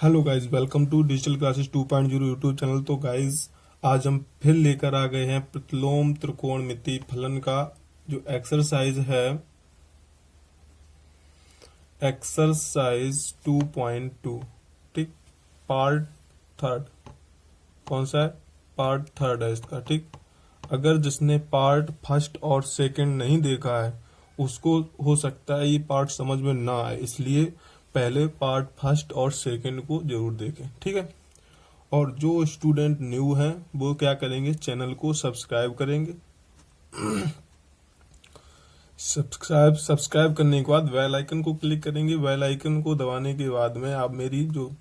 Hello guys, welcome to digital classes 2.0 YouTube channel. तो guys, आज हम फिर लेकर आ गए हैं प्रतिलोम त्रिकोणमिति फलन का जो एक्सरसाइज है, एक्सरसाइज 2.2। ठीक, पार्ट थर्ड। कौन सा है? पार्ट थर्ड है इसका। ठीक, अगर जिसने पार्ट फर्स्ट और सेकंड नहीं देखा है उसको हो सकता है ये पार्ट समझ में ना आए, इसलिए पहले पार्ट फर्स्ट और सेकंड को जरूर देखें। ठीक है। और जो स्टूडेंट न्यू हैं वो क्या करेंगे, चैनल को सब्सक्राइब करेंगे। सब्सक्राइब करने के बाद बेल आइकन को क्लिक करेंगे। बेल आइकन को दबाने के बाद में आप मेरी जो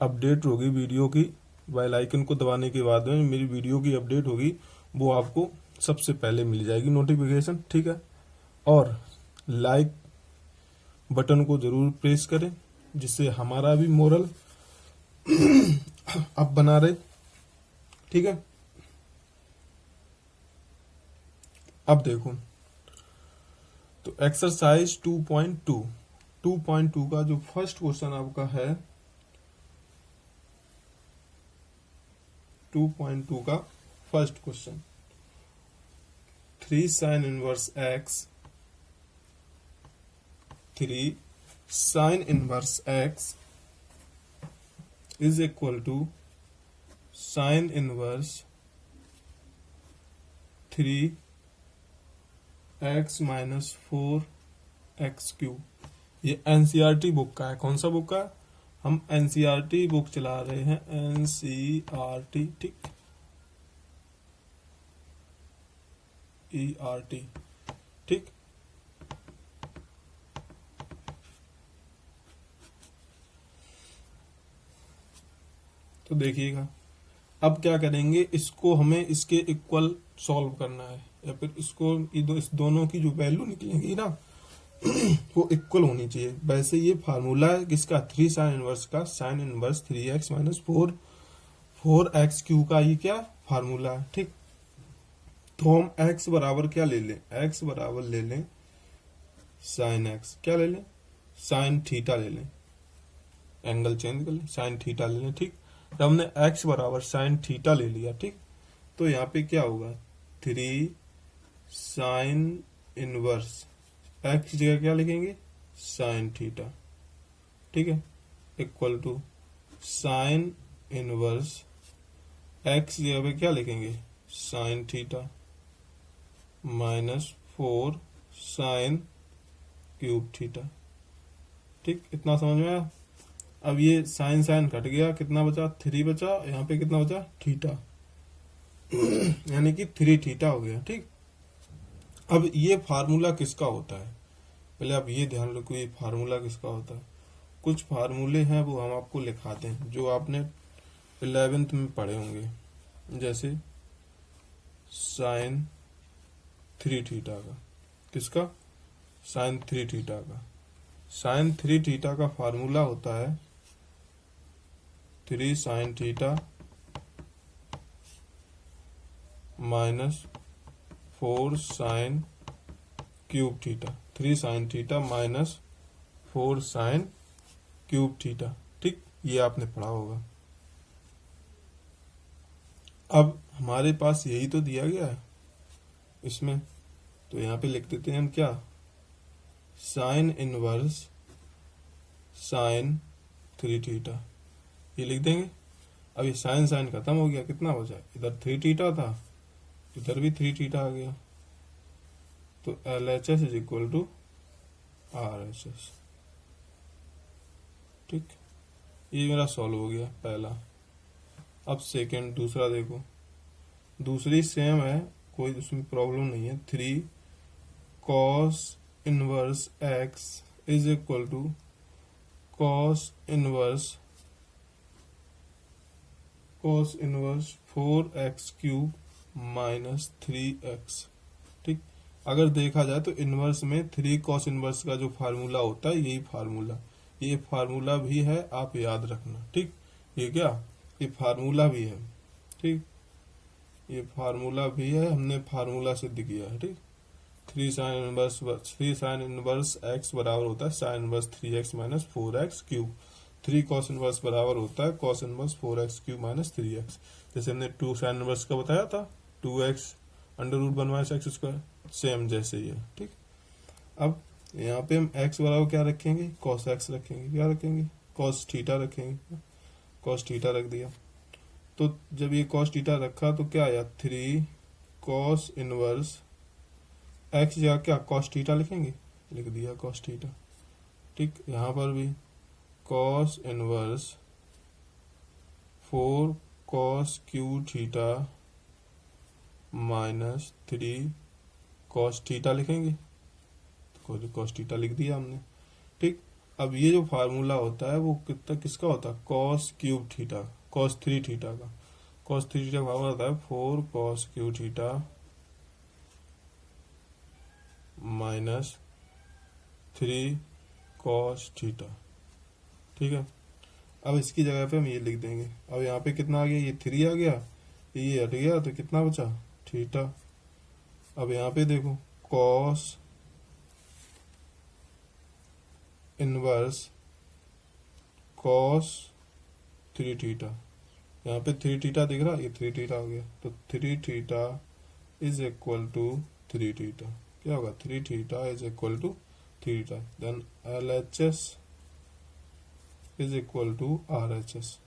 अपडेट होगी वीडियो की, बेल आइकन को दबाने के बाद में मेरी वीडियो की अपडेट होगी वो आपको सबसे पहले मिल जाएगी नोटिफिकेशन। ठीक है। और लाइक बटन को जरूर प्रेस करें जिससे हमारा भी मोरल अब बना रहे। ठीक है। अब देखो, तो एक्सरसाइज 2.2 का जो फर्स्ट क्वेश्चन आपका है, 2.2 का first question, 3 sin inverse x, 3 sin inverse x is equal to sin inverse 3x minus 4x cube. ये एनसीईआरटी बुक का है। कौन सा बुक का? हम एनसीईआरटी बुक चला रहे हैं, एनसीईआरटी। ठीक, ईआरटी। ठीक, तो देखिएगा अब क्या करेंगे, इसको हमें इसके इक्वल सॉल्व करना है, या फिर इसको इस दोनों की जो वैल्यू निकलेंगी ना वो इक्वल होनी चाहिए। वैसे ये फार्मूला है किसका? 3 साइन इनवर्स का, sine inverse 3x minus 4x Q का ये क्या फार्मूला है। ठीक, तो हम x बराबर क्या ले लें? x बराबर ले लें साइन x। क्या ले लें? साइन थीटा ले लें। एंगल चेंज कर लें, साइन थीटा ले लें। ठीक, जब हमने x बराबर साइन थीटा ले लिया, ठीक, तो यहाँ पे क्या होगा? 3 साइन इनवर्स x की जगह क्या लिखेंगे? Sine theta. ठीक है, equal to sine inverse x की जगह पे क्या लिखेंगे? Sine theta minus 4 sine cube theta. ठीक, इतना समझ में आया? अब ये साइन साइन कट गया, कितना बचा? 3 बचा। यहाँ पे कितना बचा? थीटा यानी कि 3 थीटा हो गया। ठीक, अब ये फार्मूला किसका होता है? पहले आप ये ध्यान रखो, ये फार्मूला किसका होता है। कुछ फार्मूले हैं वो हम आपको लिखाते हैं जो आपने 11th में पढ़े होंगे, जैसे साइन 3 थीटा का। किसका? साइन 3 थीटा का। साइन 3 थीटा का फार्मूला होता है 3 sign theta minus 4 sine cube theta. 3 sign theta minus 4 sine cube theta. ठीक, ये आपने पढ़ा होगा। अब हमारे पास यही तो दिया गया है इसमें, तो यहाँ पे लिख देते हैं हम क्या? साइन इनवर्स साइन 3 थीटा, ये लिख देंगे। अब ये साइन साइन खत्म हो गया, कितना बचा? इधर 3 थीटा था, इधर भी 3 थीटा आ गया, तो LHS is equal to RHS। ठीक, ये मेरा सॉल्व हो गया पहला। अब सेकंड, दूसरा देखो, दूसरी सेम है, कोई उसमें प्रॉब्लम नहीं है। 3 cos inverse x is equal to cos inverse 4x cube minus 3x। ठीक, अगर देखा जाए तो इनवर्स में 3 cos इनवर्स का जो फार्मूला होता है यही फार्मूला, ये फार्मूला भी है, आप याद रखना। ठीक, ये क्या? ये फार्मूला भी है। ठीक, ये फार्मूला भी है, हमने फार्मूला सिद्ध किया है। ठीक, 3 साइन इनवर्स x बराबर होता है sine inverse 3x minus 4x cube. 3 cos inverse बराबर होता है cos inverse 4x³ minus 3x। जैसे हमने 2 साइन इनवर्स का बताया था 2x under root 1 minus x square, same जैसे ही है। ठीक, अब यहाँ पे हम x बराबर क्या रखेंगे, कॉस एक्स रखेंगे, क्या रखेंगे, कॉस थीटा रखेंगे, कॉस थीटा रख दिया। तो जब ये कॉस थीटा रखा तो क्या आया 3 कॉस इनवर्स एक्स या क्या कॉस थीटा लिखेंगे, लिख दिया कॉस थीटा। ठीक, यहाँ पर भी cos inverse 4 cos Q theta minus 3 cos theta लिखेंगे, तो कॉस थीटा लिख दिया हमने। ठीक, अब ये जो फार्मूला होता है वो किसका होता है, cos cube theta, cos 3 theta का। कॉस 3 थीटा का फार्मूला होता है 4 cos Q theta minus 3 cos theta. ठीक है, अब इसकी जगह पे हम ये लिख देंगे। अब यहाँ पे कितना आ गया, ये 3 आ गया, ये हट गया, तो कितना बचा थीटा। अब यहाँ पे देखो कॉस इनवर्स कॉस 3 थीटा, यहाँ पे 3 थीटा दिख रहा, ये 3 थीटा हो गया, तो 3 theta is equal to 3 theta. क्या होगा, 3 theta is equal to 3 theta. Then LHS is equal to RHS,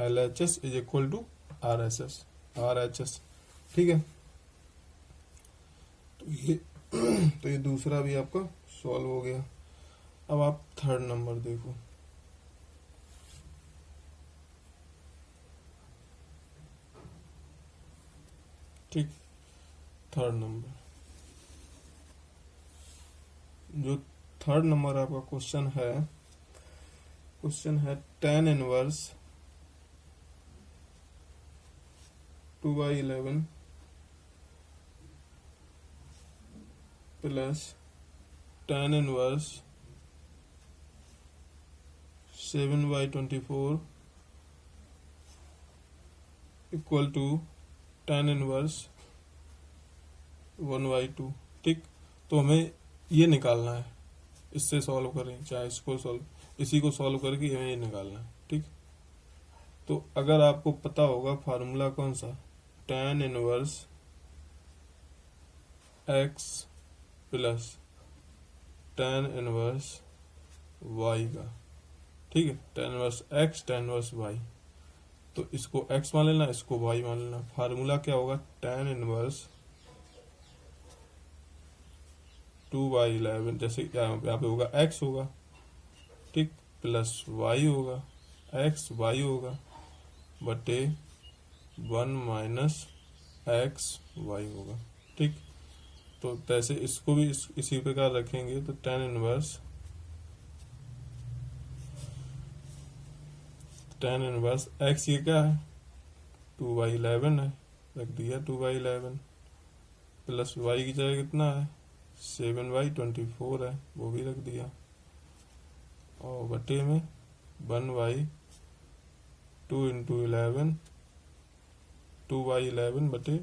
LHS is equal to RHS। ठीक है, तो ये दूसरा भी आपका सॉल्व हो गया। अब आप थर्ड नंबर देखो। ठीक, थर्ड नंबर, जो थर्ड नंबर आपका क्वेश्चन है tan inverse 2/11 plus tan inverse 7/24 equal to tan inverse 1/2। ठीक, तो हमें ये निकालना है, इससे सॉल्व करें चाहे इसको सॉल्व, इसी को सॉल्व करके हमें ये निकालना है। ठीक, तो अगर आपको पता होगा फार्मूला कौन सा, tan inverse x plus tan inverse y का। ठीक है, tan inverse x tan inverse y, तो इसको x मान लेना, इसको y मान लेना। फार्मूला क्या होगा, tan इनवर्स 2/11, जैसे यहाँ पे होगा x होगा, ठीक, प्लस y होगा, x y होगा बटे 1 माइनस x y होगा। ठीक, तो जैसे इसको भी इसी प्रकार रखेंगे, तो tan इनवर्स x ये क्या है 2/11 है, रख दिया 2/11, प्लस y की जगह कितना है 7/24 है, वो भी रख दिया, और बटे में 1/2 इंटू 11, 2/11 बटे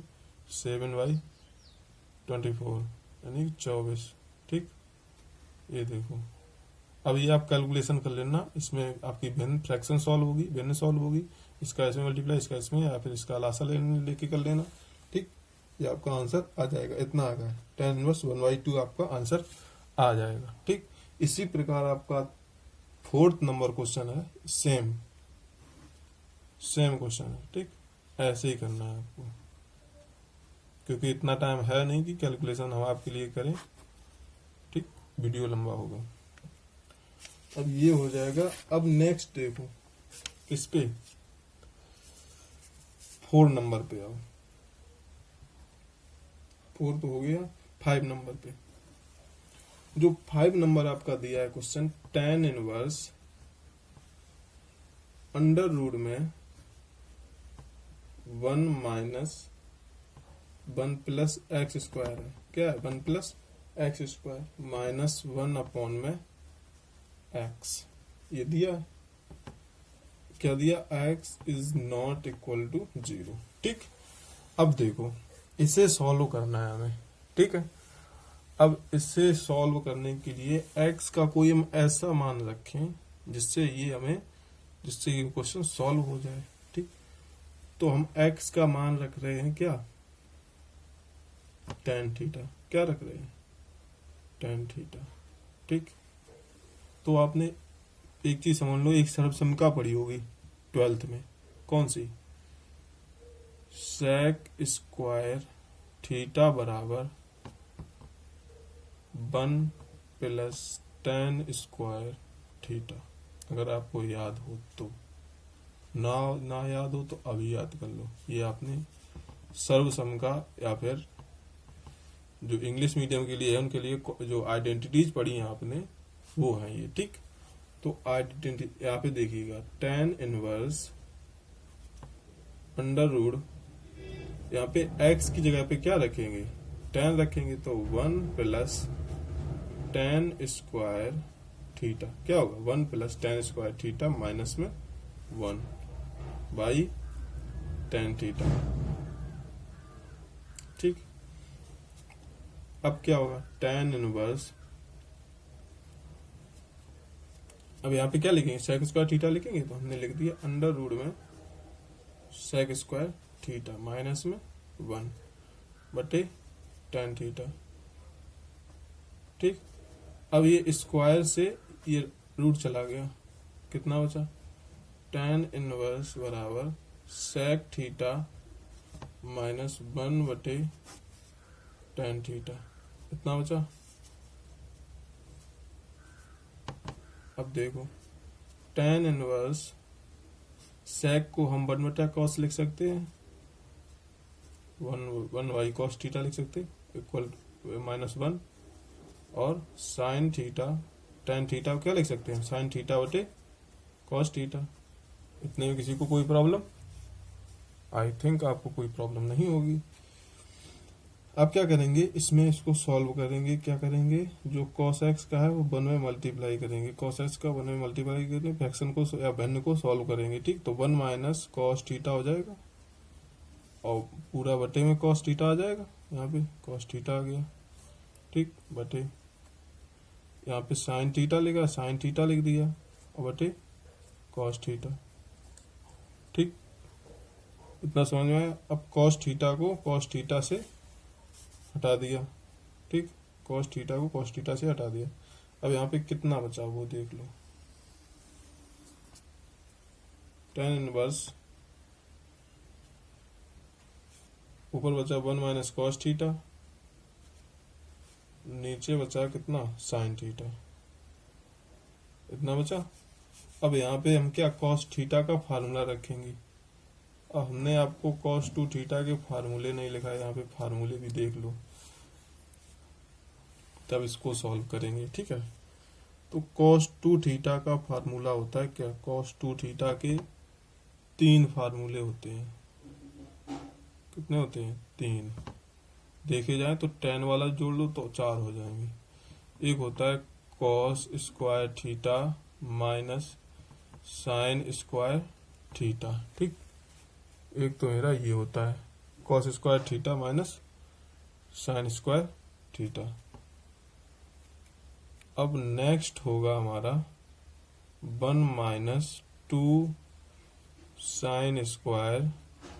7/24 यानी 24। ठीक, ये देखो, अब ये आप कैलकुलेशन कर लेना, इसमें आपकी भिन्न फ्रैक्शन सॉल्व होगी, भिन्न सॉल्व होगी, इसका इसमें मल्टीप्लाई, इसका इसमें, या फिर इसका लासा लेके कर लेना। ठीक, ये आपका आंसर आ जाएगा, इतना आ गया tan इनवर्स 1/2 आपका आंसर आ जाएगा। ठीक, इसी प्रकार आपका फोर्थ नंबर क्वेश्चन है, सेम क्वेश्चन है। ठीक, ऐसे ही करना है आपको, क्योंकि इतना टाइम है नहीं कि कैलकुलेशन हम आपके लिए करें। ठीक, वीडियो लंबा होगा। अब ये हो जाएगा। अब नेक्स्ट देखो, किस पे, 4 नंबर पे आओ। 4 तो हो गया, 5 नंबर पे। जो 5 नंबर आपका दिया है question, tan inverse under root में 1 माइनस 1 प्लस एक्स स्क्वायर है। क्या है, 1 plus x square minus 1 upon में एक्स, ये दिया है। क्या दिया, x is not equal to 0। ठीक, अब देखो इसे सॉल्व करना है हमें। ठीक है, अब इसे सॉल्व करने के लिए x का कोई हम ऐसा मान रखें जिससे ये क्वेश्चन सॉल्व हो जाए। ठीक, तो हम x का मान रख रहे हैं क्या, tan थीटा। क्या रख रहे हैं, tan थीटा। ठीक, तो आपने एक चीज समझ लो, एक सर्वसमिका पढ़ी होगी 12th में, कौन सी, sec स्क्वायर थीटा बराबर 1 प्लस tan स्क्वायर थीटा। अगर आपको याद हो तो, ना याद हो तो अभी याद कर लो। ये आपने सर्वसमिका या फिर जो इंग्लिश मीडियम के लिए है उनके लिए जो आइडेंटिटीज पढ़ी हैं आपने, वो है ये। ठीक, तो आइडेंटिटी यहाँ पे देखिएगा, tan इनवर्स अंडर रूट, यहाँ पे x की जगह पे क्या रखेंगे, tan रखेंगे, तो 1 प्लस tan स्क्वायर थीटा। क्या होगा, 1 plus tan square theta minus में 1 बाई tan थीटा। ठीक, अब क्या होगा, tan इनवर्स, अब यहाँ पे क्या लिखेंगे, sec स्क्वायर थीटा लिखेंगे, तो हमने लिख दिया अंडर रूट में sec स्क्वायर थीटा माइनस में 1 बटे tan थीटा। ठीक, अब ये स्क्वायर से ये रूट चला गया, कितना बचा, tan इनवर्स बराबर sec थीटा माइनस 1 बटे tan थीटा, इतना बचा। अब देखो, tan इनवर्स sec को हम 1 बटा cos लिख सकते हैं, 1 बाई cos थीटा लिख सकते हैं, इक्वल -1, और sin थीटा, tan थीटा को क्या लिख सकते हैं, sin थीटा बटे cos थीटा। इतने में किसी को कोई प्रॉब्लम, आई थिंक आपको कोई प्रॉब्लम नहीं होगी। अब क्या करेंगे, इसमें इसको सॉल्व करेंगे। क्या करेंगे, जो cos x का है वो 1 में मल्टीप्लाई करेंगे, cos x का 1 में मल्टीप्लाई करेंगे, फ्रैक्शन को या भिन्न को सॉल्व करेंगे। ठीक, तो 1 माइनस cos थीटा हो जाएगा, और पूरा बटे में cos थीटा आ जाएगा, यहाँ पे cos थीटा आ गया। ठीक, बटे यहाँ पे sin थीटा लिखा, sin थीटा लिख दिया, और बटे cos थीटा। ठीक, इतना समझ में आया। अब cos थीटा को cos थीटा से हटा दिया। ठीक, cos थीटा को cos थीटा से हटा दिया। अब यहाँ पे कितना बचा वो देख लो, tan इनवर्स ऊपर बचा 1 माइनस cos थीटा, नीचे बचा कितना, sin थीटा, इतना बचा। अब यहाँ पे हम क्या, cos थीटा का फार्मूला रखेंगे। अब हमने आपको cos 2 थीटा के फार्मूले नहीं लिखा है, यहाँ पे फार्मूले भी देख लो, तब इसको सॉल्व करेंगे। ठीक है, तो cos 2 थीटा का फार्मूला होता है क्या, cos 2 थीटा के 3 फार्मूले होते हैं। कितने होते हैं, 3। देखे जाए तो tan वाला जोड़ लो तो 4 हो जाएंगे। एक होता है cos square theta minus sin square theta. ठीक, एक तो मेरा ये होता है cos square theta minus sin square theta. अब नेक्स्ट होगा हमारा 1 माइनस 2 sin स्क्वायर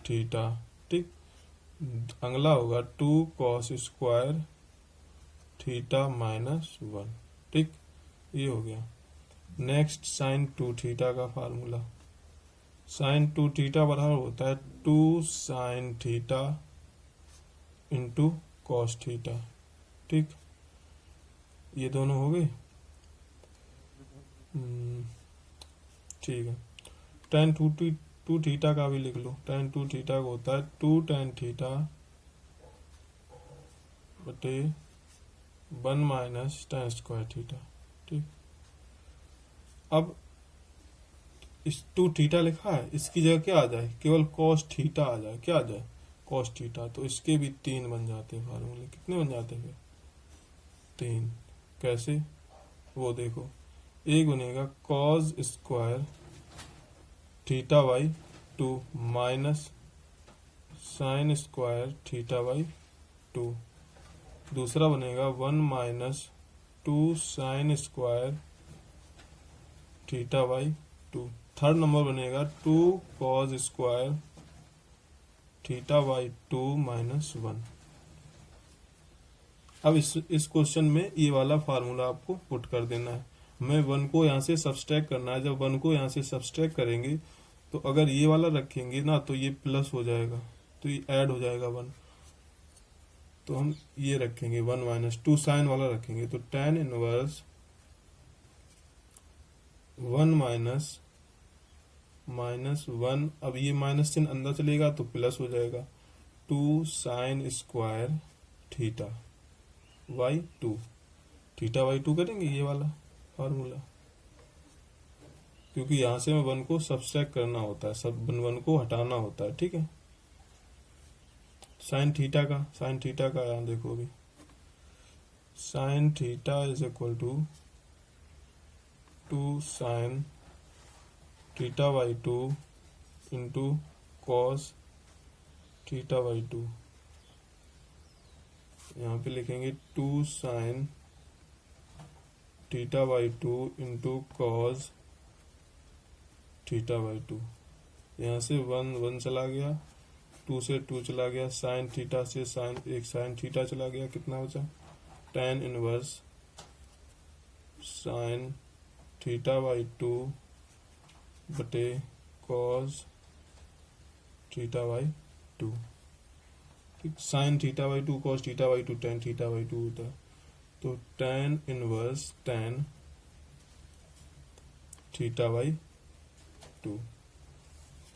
थीटा। ठीक, अगला होगा 2 cos स्क्वायर थीटा माइनस 1। ठीक, ये हो गया। नेक्स्ट sin 2 थीटा का फार्मूला, sin 2 थीटा बराबर होता है 2 sin theta into cos theta. ठीक, ये दोनों हो गए। ठीक है, tan 2 थीटा का भी लिख लो, tan 2 थीटा का होता है 2 tan थीटा बटे 1 माइनस tan स्क्वायर थीटा। ठीक, अब इस 2 थीटा लिखा है, इसकी जगह क्या आ जाए, केवल cos थीटा आ जाए। क्या आ जाए, cos थीटा। तो इसके भी 3 बन जाते हैं फार्मूले। कितने बन जाते हैं, 3। कैसे, वो देखो, एक बनेगा cos square theta by 2 minus sin square theta by 2। दूसरा बनेगा 1 minus 2 sin square theta by 2। Third number बनेगा 2 cos square theta by 2 minus 1। अब इस क्वेश्चन में ये वाला फार्मूला आपको पुट कर देना है। हमें 1 को यहाँ से सब्सट्रैक्ट करना है। जब 1 को यहाँ से सब्सट्रैक्ट करेंगे तो अगर ये वाला रखेंगे ना तो ये प्लस हो जाएगा, तो ये ऐड हो जाएगा 1। तो हम ये रखेंगे 1 माइनस 2 साइन वाला रखेंगे, तो tan इनवर्स 1 माइनस माइनस 1। अब ये माइनस चिन्ह अंदर चलेगा तो प्लस हो जाएगा 2 sine square theta by 2। Theta by 2 करेंगे ये वाला फार्मूला, क्योंकि यहां से हमें 1 को सब्सट्रैक्ट करना होता है, सब 1 को हटाना होता है। ठीक है, साइन थीटा का यहाँ देखो अभी, sine theta is equal to 2 sine theta by 2 into cos theta by 2। यहाँ पे लिखेंगे 2 sine theta by 2 into cos theta by 2। यहाँ से 1 चला गया, 2 से 2 चला गया, साइन थीटा से साइन थीटा चला गया, कितना बचा tan inverse sine theta by 2 बटे कॉस थीटा बाई 2। ठीक, sign theta by 2 cos theta by 2 tan theta by 2 होता है, तो tan inverse tan theta by 2।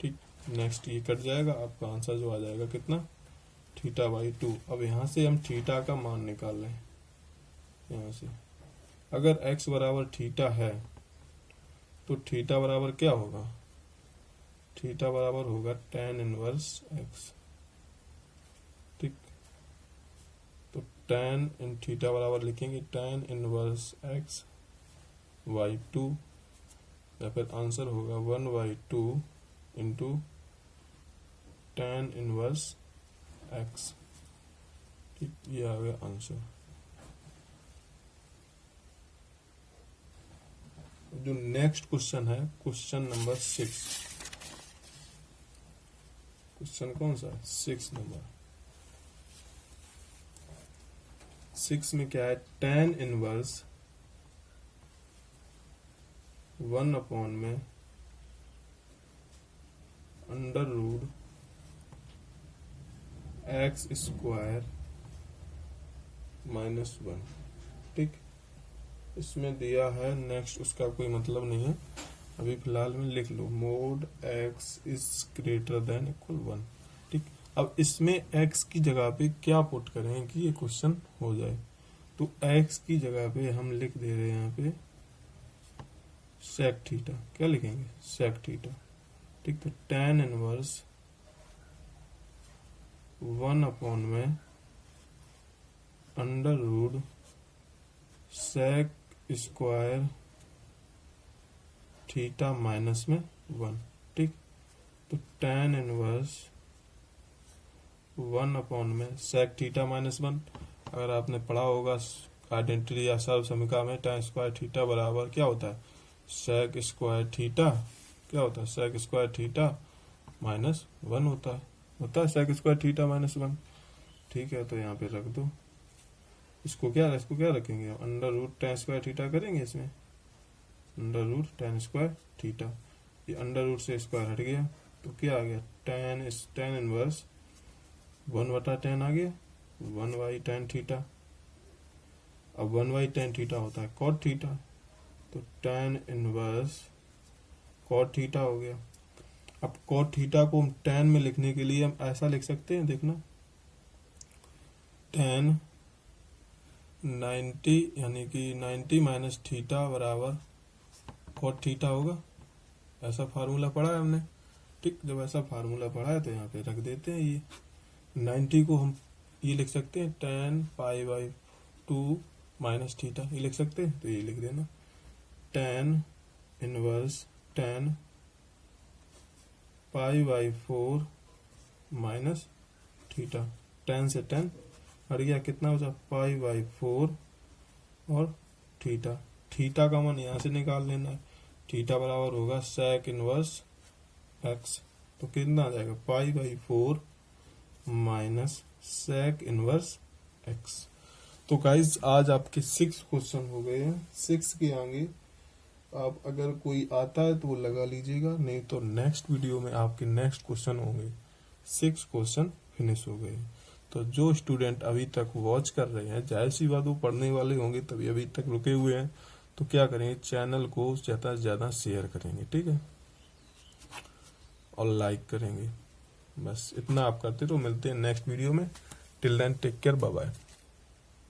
ठीक, नेक्स्ट ये कट जाएगा, आपका आंसर जो आ जाएगा कितना थीटा बाई 2। अब यहाँ से हम थीटा का मान निकाल रहे हैं। यहाँ से अगर x बराबर थीटा है तो थीटा बराबर क्या होगा, थीटा बराबर होगा tan इनवर्स x। ठीक, तो tan इन थीटा बराबर लिखेंगे tan इनवर्स x बाई 2, या फिर आंसर होगा 1/2 इंटू tan इनवर्स x। ठीक, ये आ गया आंसर। जो नेक्स्ट क्वेश्चन है, क्वेश्चन नंबर 6। क्वेश्चन कौन सा है, 6 नंबर। 6 में क्या है, tan इनवर्स 1 अपॉन में under root x square minus 1। ठीक, इसमें दिया है नेक्स्ट, उसका कोई मतलब नहीं है, अभी फिलहाल में लिख लो mode x is greater than equal 1। ठीक, अब इसमें x की जगह पे क्या पुट करें कि ये क्वेश्चन हो जाए, तो x की जगह पे हम लिख दे रहे हैं यहाँ पे सेक थीटा। क्या लिखेंगे, सेक थीटा। ठीक, तो tan इनवर्स 1 अपॉन में under root sec square theta minus में 1। ठीक, तो tan इनवर्स 1 अपॉन में सेक थीटा माइनस 1। अगर आपने पढ़ा होगा आइडेंटिटी या सर्व समीकरण में, tan स्क्वायर थीटा बराबर क्या होता है, सेक स्क्वायर थीटा क्या होता है, सेक स्क्वायर थीटा माइनस 1 होता है सेक स्क्वायर थीटा माइनस 1। ठीक है, तो यहाँ पे रख दो इसको क्या रखेंगे, under root tan square theta करेंगे। इसमें under root tan square theta, ये अंडर रूट से स्क्वायर हट गया तो क्या आ गया, tan इनवर्स 1/tan आ गया, 1/tan थीटा। अब 1/tan थीटा होता है cot थीटा, तो tan इनवर्स cot थीटा हो गया। अब cot थीटा को हम tan में लिखने के लिए हम ऐसा लिख सकते हैं, देखना tan 90 यानी कि 90 माइनस थीटा बराबर cot थीटा होगा। ऐसा फार्मूला पढ़ा है हमने। ठीक, जब ऐसा फार्मूला पढ़ा है तो यहाँ पे रख देते हैं। ये 90 को हम ये लिख सकते हैं tan π/2 माइनस थीटा, ये लिख सकते हैं, तो ये लिख देना tan inverse tan π/4 minus theta. tan से tan हट गया, कितना बचा π/4 और थीटा। थीटा का मान यहाँ से निकाल लेना है, थीटा बराबर होगा sec इनवर्स x। तो कितना आ जाएगा π/4 माइनस sec इनवर्स x। तो गाइज आज आपके 6 क्वेश्चन हो गए हैं। 6 के आगे आप अगर कोई आता है तो वो लगा लीजिएगा, नहीं तो नेक्स्ट वीडियो में आपके नेक्स्ट क्वेश्चन होंगे। 6 क्वेश्चन फिनिश हो गए। तो जो स्टूडेंट अभी तक वॉच कर रहे हैं, जाहिर सी बात वो पढ़ने वाले होंगे तभी अभी तक रुके हुए हैं, तो क्या करेंगे, चैनल को ज्यादा से ज्यादा शेयर करेंगे, ठीक है, और लाइक करेंगे। बस इतना आप करते तो मिलते हैं नेक्स्ट वीडियो में। Till then take care, bye bye.